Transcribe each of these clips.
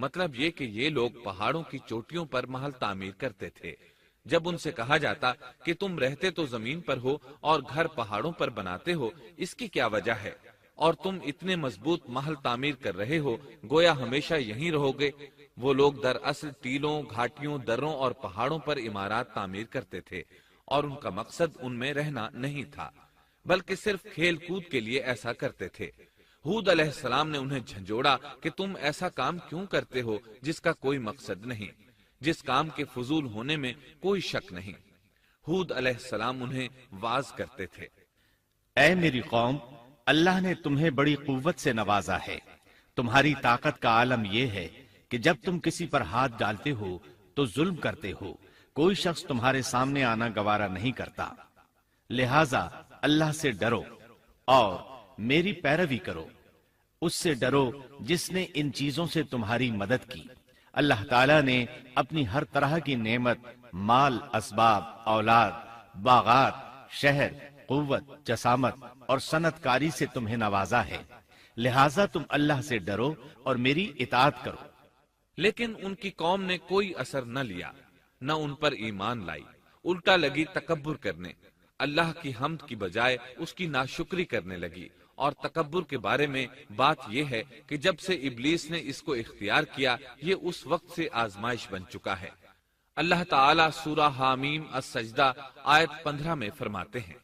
مطلب یہ کہ یہ لوگ پہاڑوں کی چوٹیوں پر محل تعمیر کرتے تھے۔ جب ان سے کہا جاتا کہ تم رہتے تو زمین پر ہو اور گھر پہاڑوں پر بناتے ہو، اس کی کیا وجہ ہے؟ اور تم اتنے مضبوط محل تعمیر کر رہے ہو، گویا ہمیشہ یہیں رہو گے۔ وہ لوگ دراصل ٹیلوں، گھاٹیوں، دروں اور پہاڑوں پر عمارات تعمیر کرتے تھے، اور ان کا مقصد ان میں رہنا نہیں تھا، بلکہ صرف کھیل کود کے لیے ایسا کرتے تھے۔ ہود علیہ السلام نے انہیں جھنجھوڑا کہ تم ایسا کام کیوں کرتے ہو جس کا کوئی مقصد نہیں، جس کام کے فضول ہونے میں کوئی شک نہیں۔ ہود علیہ السلام انہیں واعظ کرتے تھے۔ اے میری قوم، اللہ نے تمہیں بڑی قوت سے نوازا ہے۔ تمہاری طاقت کا عالم یہ ہے کہ جب تم کسی پر ہاتھ ڈالتے ہو تو ظلم کرتے ہو، کوئی شخص تمہارے سامنے آنا گوارا نہیں کرتا۔ لہذا اللہ سے ڈرو اور میری پیروی کرو، اس سے ڈرو جس نے ان چیزوں سے تمہاری مدد کی۔ اللہ تعالیٰ نے اپنی ہر طرح کی نعمت، مال، اسباب، اولاد، باغات، شہر، قوت، جسامت اور صنعت کاری سے تمہیں نوازا ہے، لہذا تم اللہ سے ڈرو اور میری اطاعت کرو۔ لیکن ان کی قوم نے کوئی اثر نہ لیا، نہ ان پر ایمان لائی، الٹا لگی تکبر کرنے، اللہ کی حمد کی بجائے اس کی ناشکری کرنے لگی۔ اور تکبر کے بارے میں بات یہ ہے کہ جب سے ابلیس نے اس کو اختیار کیا، یہ اس وقت سے آزمائش بن چکا ہے۔ اللہ تعالیٰ سورہ حامیم السجدہ آیت 15 میں فرماتے ہیں،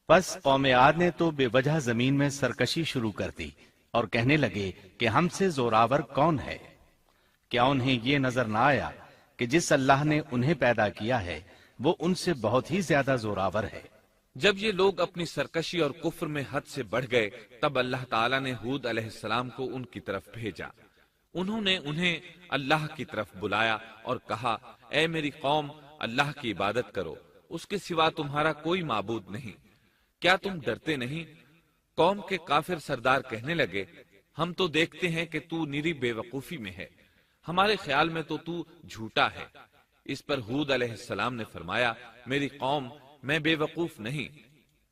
پس قوم عاد نے تو بے وجہ زمین میں سرکشی شروع کر دی اور کہنے لگے کہ ہم سے زوراور کون ہے؟ کیا انہیں یہ نظر نہ آیا کہ جس اللہ نے انہیں پیدا کیا ہے وہ ان سے بہت ہی زیادہ زوراور ہے؟ جب یہ لوگ اپنی سرکشی اور کفر میں حد سے بڑھ گئے، تب اللہ تعالیٰ نے ہود علیہ السلام کو ان کی طرف بھیجا۔ انہوں نے انہیں اللہ کی طرف بلایا اور کہا، اے میری قوم، اللہ کی عبادت کرو، اس کے سوا تمہارا کوئی معبود نہیں۔ کیا تم ڈرتے نہیں؟ قوم کے کافر سردار کہنے لگے، ہم تو دیکھتے ہیں کہ تو نری بے وقوفی میں ہے، ہمارے خیال میں تو جھوٹا ہے۔ اس پر ہود علیہ السلام نے فرمایا، میری قوم، میں بے وقوف نہیں،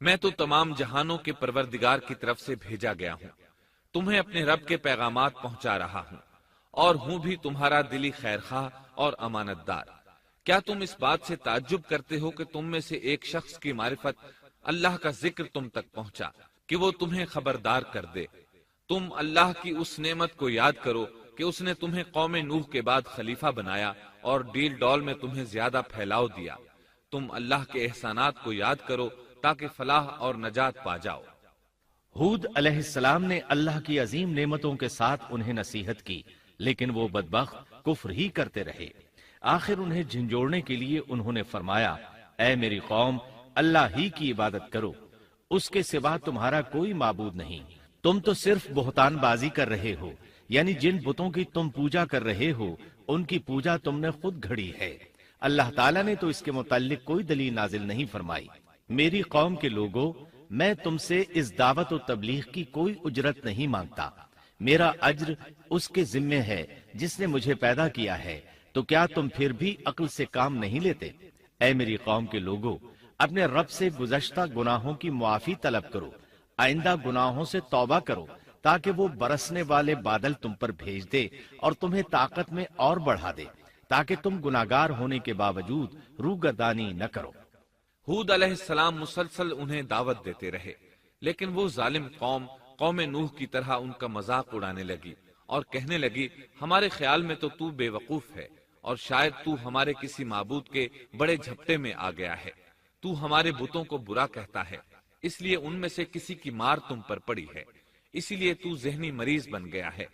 میں تو تمام جہانوں کے پروردگار کی طرف سے بھیجا گیا ہوں، تمہیں اپنے رب کے پیغامات پہنچا رہا ہوں، اور ہوں بھی تمہارا دلی خیرخواہ اور امانت دار۔ کیا تم اس بات سے تعجب کرتے ہو کہ تم میں سے ایک شخص کی معرفت، اللہ کا ذکر تم تک پہنچا کہ وہ تمہیں خبردار کر دے؟ تم اللہ کی اس نعمت کو یاد کرو کہ اس نے تمہیں قوم نوح کے بعد خلیفہ بنایا اور ڈیل ڈول میں تمہیں زیادہ پھیلاؤ دیا۔ تم اللہ کے احسانات کو یاد کرو تاکہ فلاح اور نجات پا جاؤ۔ ہود علیہ السلام نے اللہ کی عظیم نعمتوں کے ساتھ انہیں نصیحت کی، لیکن وہ بدبخت کفر ہی کرتے رہے۔ آخر انہیں جھنجھوڑنے کے لیے انہوں نے فرمایا، اے میری قوم، اللہ ہی کی عبادت کرو، اس کے سوا تمہارا کوئی معبود نہیں۔ تم تو صرف بہتان بازی کر رہے ہو، یعنی جن بتوں کی تم پوجا کر رہے ہو ان کی پوجا تم نے خود گھڑی ہے۔ اللہ تعالیٰ نے تو اس کے متعلق کوئی دلیل نازل نہیں فرمائی۔ میری قوم کے لوگوں، میں تم سے اس دعوت و تبلیغ کی کوئی اجرت نہیں مانگتا، میرا اجر اس کے ذمے ہے جس نے مجھے پیدا کیا ہے، تو کیا تم پھر بھی عقل سے کام نہیں لیتے؟ اے میری قوم کے لوگوں، اپنے رب سے گزشتہ گناہوں کی معافی طلب کرو، آئندہ گناہوں سے توبہ کرو، تاکہ وہ برسنے والے بادل تم پر بھیج دے اور تمہیں طاقت میں اور بڑھا دے، تاکہ تم گناہگار ہونے کے باوجود روگردانی نہ کرو۔ ہود علیہ السلام مسلسل انہیں دعوت دیتے رہے، لیکن وہ ظالم قوم نوح کی طرح ان کا مذاق اڑانے لگی اور کہنے لگی، ہمارے خیال میں تو بے وقوف ہے، اور شاید تو ہمارے کسی معبود کے بڑے جھپٹے میں آ گیا ہے، تو ہمارے بتوں کو برا کہتا ہے، اس لیے ان میں سے کسی کی مار تم پر پڑی ہے، اسی لیے تو ذہنی مریض بن گیا ہے۔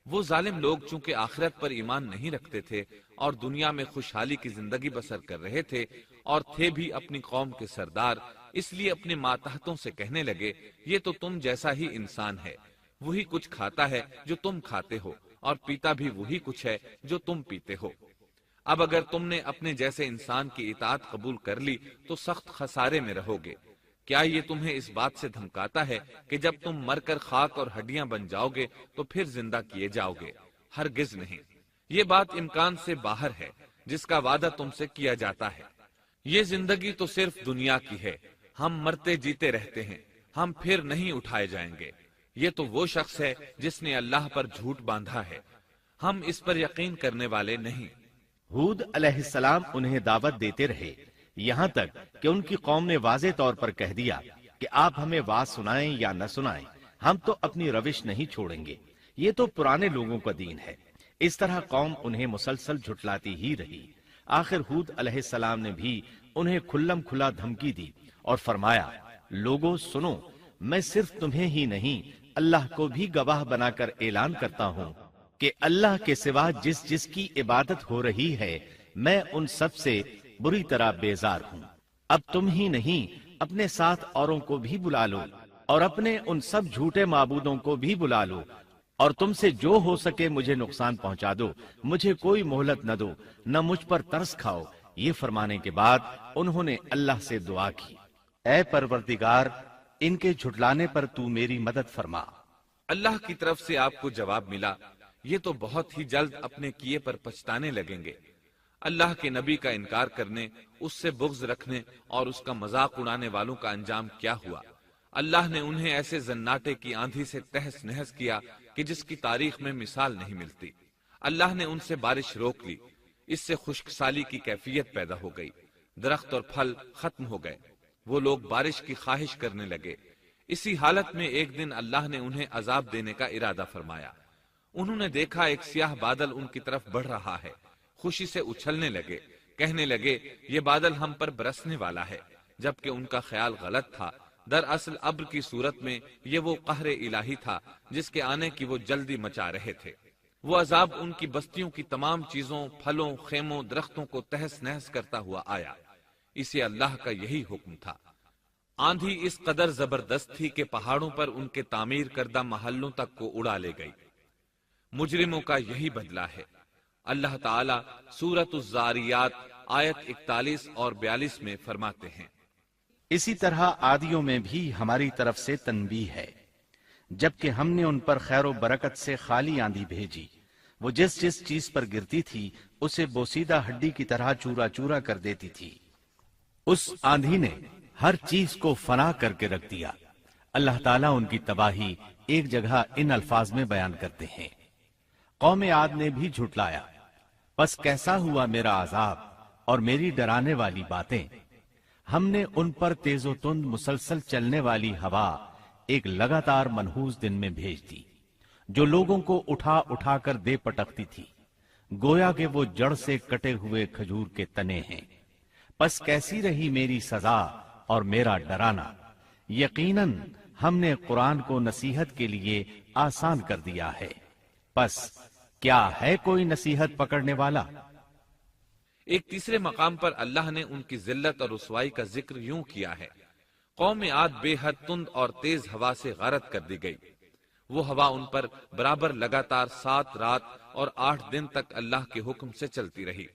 وہ ظالم لوگ چونکہ آخرت پر ایمان نہیں رکھتے تھے اور دنیا میں خوشحالی کی زندگی بسر کر رہے تھے اور تھے بھی اپنی قوم کے سردار، اس لیے اپنے ماتحتوں سے کہنے لگے، یہ تو تم جیسا ہی انسان ہے، وہی کچھ کھاتا ہے جو تم کھاتے ہو اور پیتا بھی وہی کچھ ہے جو تم پیتے ہو۔ اب اگر تم نے اپنے جیسے انسان کی اطاعت قبول کر لی تو سخت خسارے میں رہو گے۔ کیا یہ تمہیں اس بات سے دھمکاتا ہے کہ جب تم مر کر خاک اور ہڈیاں بن جاؤ گے تو پھر زندہ کیے جاؤ گے؟ ہرگز نہیں، یہ بات امکان سے باہر ہے جس کا وعدہ تم سے کیا جاتا ہے۔ یہ زندگی تو صرف دنیا کی ہے، ہم مرتے جیتے رہتے ہیں، ہم پھر نہیں اٹھائے جائیں گے۔ یہ تو وہ شخص ہے جس نے اللہ پر جھوٹ باندھا ہے۔ ہم اس پر یقین کرنے والے نہیں۔ ہود علیہ السلام انہیں دعوت دیتے رہے یہاں تک کہ ان کی قوم نے واضح طور پر کہہ دیا کہ آپ ہمیں واز سنائیں یا نہ سنائیں، ہم تو اپنی روش نہیں چھوڑیں گے، یہ تو پرانے لوگوں کا دین ہے۔ اس طرح قوم انہیں مسلسل جھٹلاتی ہی رہی۔ آخر ہود علیہ السلام نے بھی انہیں کھلم کھلا دھمکی دی اور فرمایا، لوگوں سنو، میں صرف تمہیں ہی نہیں اللہ کو بھی گواہ بنا کر اعلان کرتا ہوں کہ اللہ کے سوا جس جس کی عبادت ہو رہی ہے میں ان سب سے بری طرح بیزار ہوں۔ اب تم ہی نہیں اپنے ساتھ اوروں کو بھی بلا لو اور اپنے ان سب جھوٹے معبودوں کو بھی بلا لو، اور تم سے جو ہو سکے مجھے نقصان پہنچا دو، مجھے کوئی مہلت نہ دو، نہ مجھ پر ترس کھاؤ۔ یہ فرمانے کے بعد انہوں نے اللہ سے دعا کی، اے پروردگار، ان کے جھٹلانے پر تو میری مدد فرما۔ اللہ کی طرف سے آپ کو جواب ملا، یہ تو بہت ہی جلد اپنے کیے پر پچھتانے لگیں گے۔ اللہ کے نبی کا انکار کرنے، اس سے بغض رکھنے اور اس کا مذاق اڑانے والوں کا انجام کیا ہوا؟ اللہ نے انہیں ایسے زناٹے کی آندھی سے تہس نہس کیا کہ جس کی تاریخ میں مثال نہیں ملتی۔ اللہ نے ان سے بارش روک لی، اس سے خشک سالی کی کیفیت پیدا ہو گئی، درخت اور پھل ختم ہو گئے، وہ لوگ بارش کی خواہش کرنے لگے۔ اسی حالت میں ایک دن اللہ نے انہیں عذاب دینے کا ارادہ فرمایا۔ انہوں نے دیکھا ایک سیاہ بادل ان کی طرف بڑھ رہا ہے، خوشی سے اچھلنے لگے، کہنے لگے یہ بادل ہم پر برسنے والا ہے، جبکہ ان کا خیال غلط تھا۔ دراصل ابر کی صورت میں یہ وہ قہر الہی تھا جس کے آنے کی وہ جلدی مچا رہے تھے۔ وہ عذاب ان کی بستیوں کی تمام چیزوں، پھلوں، خیموں، درختوں کو تہس نہس کرتا ہوا آیا۔ اسے اللہ کا یہی حکم تھا۔ آندھی اس قدر زبردست تھی کہ پہاڑوں پر ان کے تعمیر کردہ محلوں تک کو اڑا لے گئی۔ مجرموں کا یہی بدلہ ہے۔ اللہ تعالیٰ سورۃ الزاریات آیت 41 اور 42 میں فرماتے ہیں، اسی طرح عادیوں میں بھی ہماری طرف سے تنبیہ ہے، جبکہ ہم نے ان پر خیر و برکت سے خالی آندھی بھیجی، وہ جس جس چیز پر گرتی تھی اسے بوسیدہ ہڈی کی طرح چورا چورا کر دیتی تھی۔ اس آندھی نے ہر چیز کو فنا کر کے رکھ دیا۔ اللہ تعالیٰ ان کی تباہی ایک جگہ ان الفاظ میں بیان کرتے ہیں، قوم عاد نے بھی جھٹلایا، پس کیسا ہوا میرا عذاب اور میری ڈرانے والی باتیں۔ ہم نے ان پر تیز و تند مسلسل چلنے والی ہوا ایک لگاتار منحوس دن میں بھیج دی، جو لوگوں کو اٹھا اٹھا کر دے پٹکتی تھی، گویا کہ وہ جڑ سے کٹے ہوئے کھجور کے تنے ہیں۔ پس کیسی رہی میری سزا اور میرا ڈرانا۔ یقیناً ہم نے قرآن کو نصیحت کے لیے آسان کر دیا ہے، پس کیا ہے کوئی نصیحت پکڑنے والا؟ ایک تیسرے مقام پر اللہ نے ان کی ذلت اور رسوائی کا ذکر یوں کیا ہے، قوم عاد بے حد تند اور تیز ہوا سے غارت کر دی گئی۔ وہ ہوا ان پر برابر لگاتار 7 رات اور 8 دن تک اللہ کے حکم سے چلتی رہی۔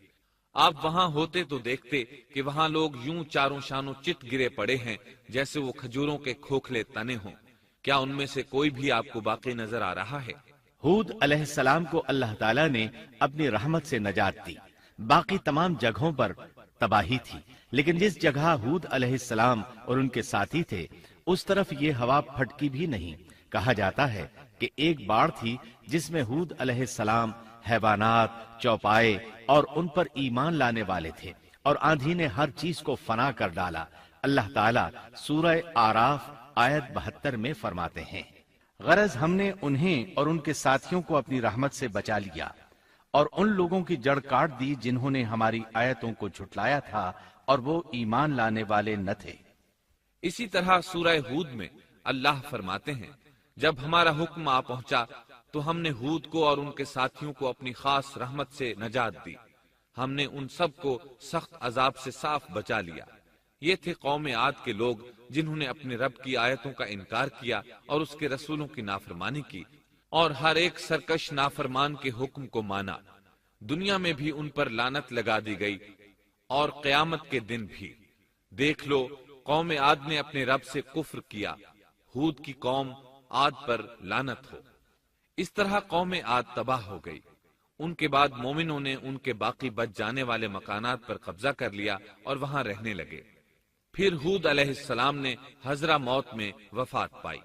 آپ وہاں ہوتے تو دیکھتے کہ وہاں لوگ یوں چاروں شانوں چت گرے پڑے ہیں جیسے وہ کھجوروں کے کھوکھلے تنے ہوں۔ کیا ان میں سے کوئی بھی آپ کو باقی نظر آ رہا ہے؟ ہود علیہ السلام کو اللہ تعالیٰ نے اپنی رحمت سے نجات دی۔ باقی تمام جگہوں پر تباہی تھی، لیکن جس جگہ ہود علیہ السلام اور ان کے ساتھی تھے اس طرف یہ ہوا پھٹکی بھی نہیں۔ کہا جاتا ہے کہ ایک باڑ تھی جس میں ہود علیہ السلام، حیوانات، چوپائے اور ان پر ایمان لانے والے تھے، اور آندھی نے ہر چیز کو فنا کر ڈالا۔ اللہ تعالیٰ سورہ آراف آیت 72 میں فرماتے ہیں، غرض ہم نے انہیں اور ان کے ساتھیوں کو اپنی رحمت سے بچا لیا اور ان لوگوں کی جڑ کاٹ دی جنہوں نے ہماری آیتوں کو جھٹلایا تھا اور وہ ایمان لانے والے نہ تھے۔ اسی طرح سورہ ہود میں اللہ فرماتے ہیں، جب ہمارا حکم آ پہنچا تو ہم نے ہود کو اور ان کے ساتھیوں کو اپنی خاص رحمت سے نجات دی۔ ہم نے ان سب کو سخت عذاب سے صاف بچا لیا۔ یہ تھے قوم عاد کے لوگ جنہوں نے اپنے رب کی آیتوں کا انکار کیا اور اس کے رسولوں کی نافرمانی کی، اور ہر ایک سرکش نافرمان کے حکم کو مانا۔ دنیا میں بھی ان پر لعنت لگا دی گئی اور قیامت کے دن بھی۔ دیکھ لو، قوم عاد نے اپنے رب سے کفر کیا، ہود کی قوم عاد پر لعنت ہو۔ اس طرح قوم عاد تباہ ہو گئی۔ ان کے بعد مومنوں نے ان کے باقی بچ جانے والے مکانات پر قبضہ کر لیا اور وہاں رہنے لگے۔ پھر ہود علیہ السلام نے حضرہ موت میں وفات پائی۔